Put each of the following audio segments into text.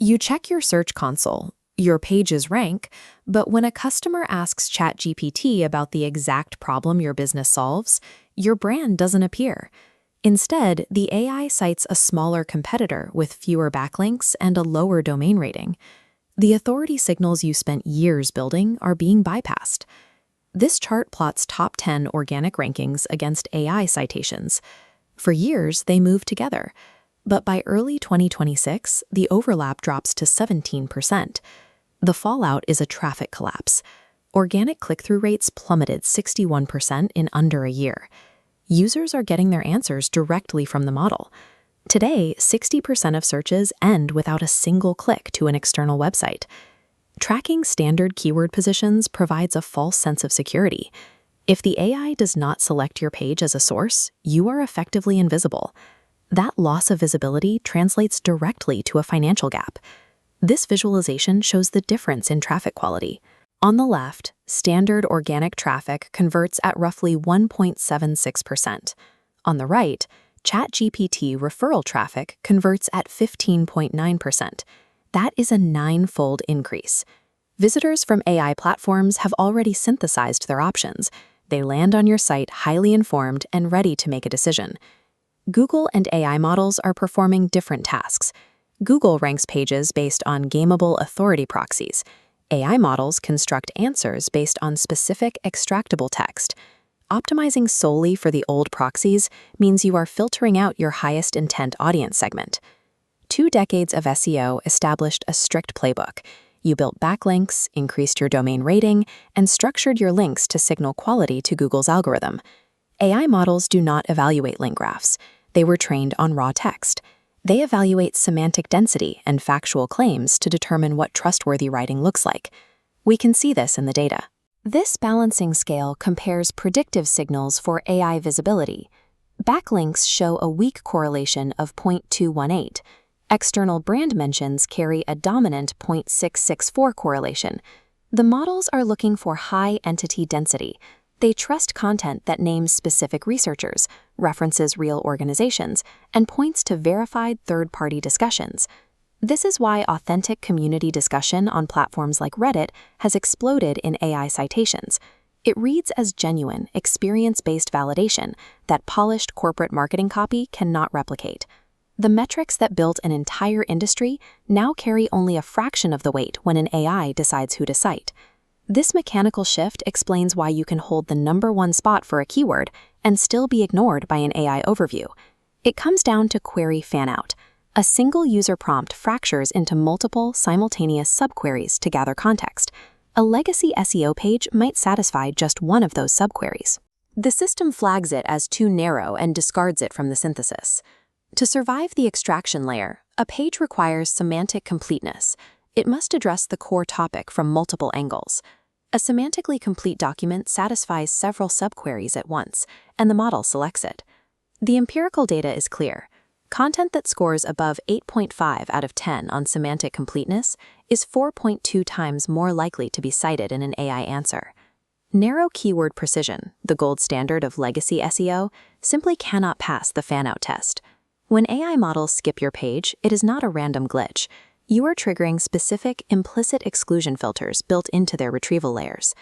You check your search console, your pages rank, but when a customer asks ChatGPT about the exact problem your business solves, your brand doesn't appear. Instead, the AI cites a smaller competitor with fewer backlinks and a lower domain rating. The authority signals you spent years building are being bypassed. This chart plots top 10 organic rankings against AI citations. For years, they moved together. But by early 2026, the overlap drops to 17%. The fallout is a traffic collapse. Organic click-through rates plummeted 61% in under a year. Users are getting their answers directly from the model. Today, 60% of searches end without a single click to an external website. Tracking standard keyword positions provides a false sense of security. If the AI does not select your page as a source, you are effectively invisible. That loss of visibility translates directly to a financial gap. This visualization shows the difference in traffic quality. On the left, standard organic traffic converts at roughly 1.76%. On the right, ChatGPT referral traffic converts at 15.9%. That is a 9-fold increase. Visitors from AI platforms have already synthesized their options. They land on your site highly informed and ready to make a decision. Google and AI models are performing different tasks. Google ranks pages based on gameable authority proxies. AI models construct answers based on specific extractable text. Optimizing solely for the old proxies means you are filtering out your highest intent audience segment. 2 decades of SEO established a strict playbook. You built backlinks, increased your domain rating, and structured your links to signal quality to Google's algorithm. AI models do not evaluate link graphs. They were trained on raw text. They evaluate semantic density and factual claims to determine what trustworthy writing looks like. We can see this in the data. This balancing scale compares predictive signals for AI visibility. Backlinks show a weak correlation of 0.218. External brand mentions carry a dominant 0.664 correlation. The models are looking for high entity density. They trust content that names specific researchers, references real organizations, and points to verified third-party discussions. This is why authentic community discussion on platforms like Reddit has exploded in AI citations. It reads as genuine, experience-based validation that polished corporate marketing copy cannot replicate. The metrics that built an entire industry now carry only a fraction of the weight when an AI decides who to cite. This mechanical shift explains why you can hold the #1 spot for a keyword and still be ignored by an AI overview. It comes down to query fan-out. A single user prompt fractures into multiple simultaneous subqueries to gather context. A legacy SEO page might satisfy just one of those subqueries. The system flags it as too narrow and discards it from the synthesis. To survive the extraction layer, a page requires semantic completeness. It must address the core topic from multiple angles. A semantically complete document satisfies several subqueries at once, and the model selects it. The empirical data is clear. Content that scores above 8.5 out of 10 on semantic completeness is 4.2 times more likely to be cited in an AI answer. Narrow keyword precision, the gold standard of legacy SEO, simply cannot pass the fan-out test. When AI models skip your page, it is not a random glitch. You are triggering specific implicit exclusion filters built into their retrieval layers.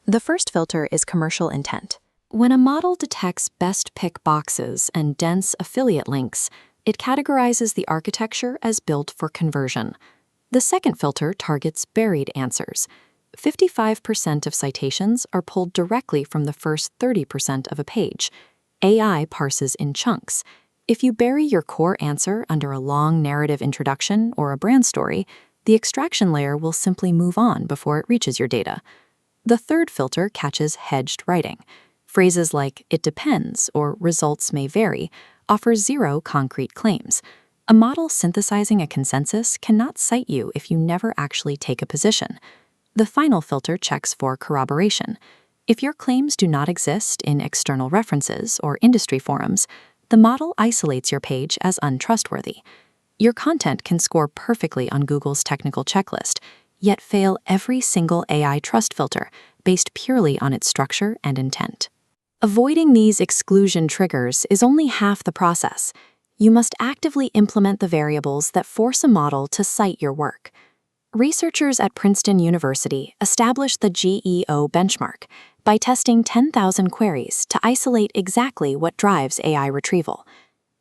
The first filter is commercial intent. When a model detects best pick boxes and dense affiliate links, it categorizes the architecture as built for conversion. The second filter targets buried answers. 55% of citations are pulled directly from the first 30% of a page. AI parses in chunks. If you bury your core answer under a long narrative introduction or a brand story, the extraction layer will simply move on before it reaches your data. The third filter catches hedged writing. Phrases like "it depends" or "results may vary" offer zero concrete claims. A model synthesizing a consensus cannot cite you if you never actually take a position. The final filter checks for corroboration. If your claims do not exist in external references or industry forums, the model isolates your page as untrustworthy. Your content can score perfectly on Google's technical checklist, yet fail every single AI trust filter based purely on its structure and intent. Avoiding these exclusion triggers is only half the process. You must actively implement the variables that force a model to cite your work. Researchers at Princeton University established the GEO benchmark by testing 10,000 queries to isolate exactly what drives AI retrieval.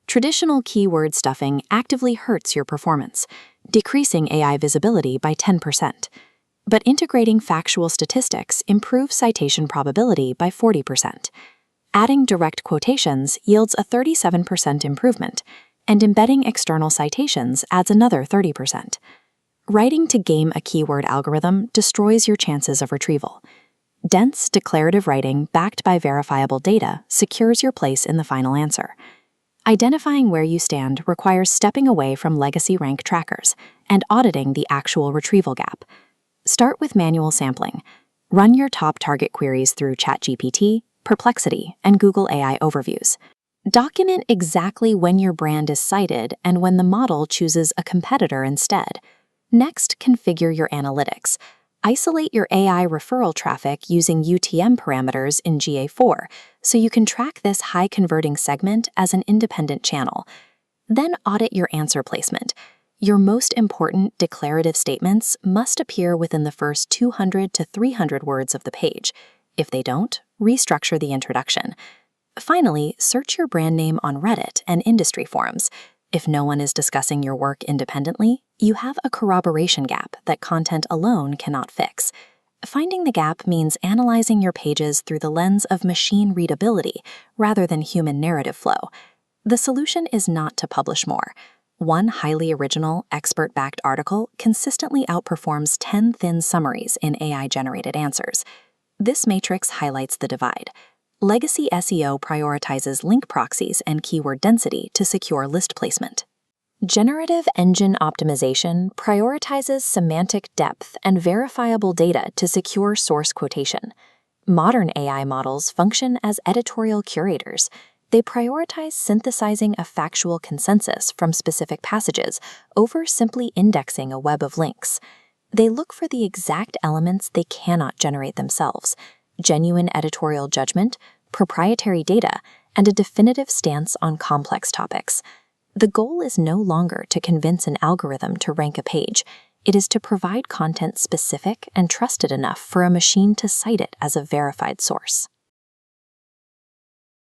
Traditional keyword stuffing actively hurts your performance, decreasing AI visibility by 10%. But integrating factual statistics improves citation probability by 40%. Adding direct quotations yields a 37% improvement, and embedding external citations adds another 30%. Writing to game a keyword algorithm destroys your chances of retrieval. Dense, declarative writing backed by verifiable data secures your place in the final answer. Identifying where you stand requires stepping away from legacy rank trackers and auditing the actual retrieval gap. Start with manual sampling. Run your top target queries through ChatGPT, Perplexity, and Google AI overviews. Document exactly when your brand is cited and when the model chooses a competitor instead. Next, configure your analytics. Isolate your AI referral traffic using UTM parameters in GA4 so you can track this high-converting segment as an independent channel. Then audit your answer placement. Your most important declarative statements must appear within the first 200 to 300 words of the page. If they don't, restructure the introduction. Finally, search your brand name on Reddit and industry forums. If no one is discussing your work independently, you have a corroboration gap that content alone cannot fix. Finding the gap means analyzing your pages through the lens of machine readability rather than human narrative flow. The solution is not to publish more. One highly original, expert-backed article consistently outperforms 10 thin summaries in AI-generated answers. This matrix highlights the divide. Legacy SEO prioritizes link proxies and keyword density to secure list placement. Generative engine optimization prioritizes semantic depth and verifiable data to secure source quotation. Modern AI models function as editorial curators. They prioritize synthesizing a factual consensus from specific passages over simply indexing a web of links. They look for the exact elements they cannot generate themselves: genuine editorial judgment, proprietary data, and a definitive stance on complex topics. The goal is no longer to convince an algorithm to rank a page. It is to provide content specific and trusted enough for a machine to cite it as a verified source.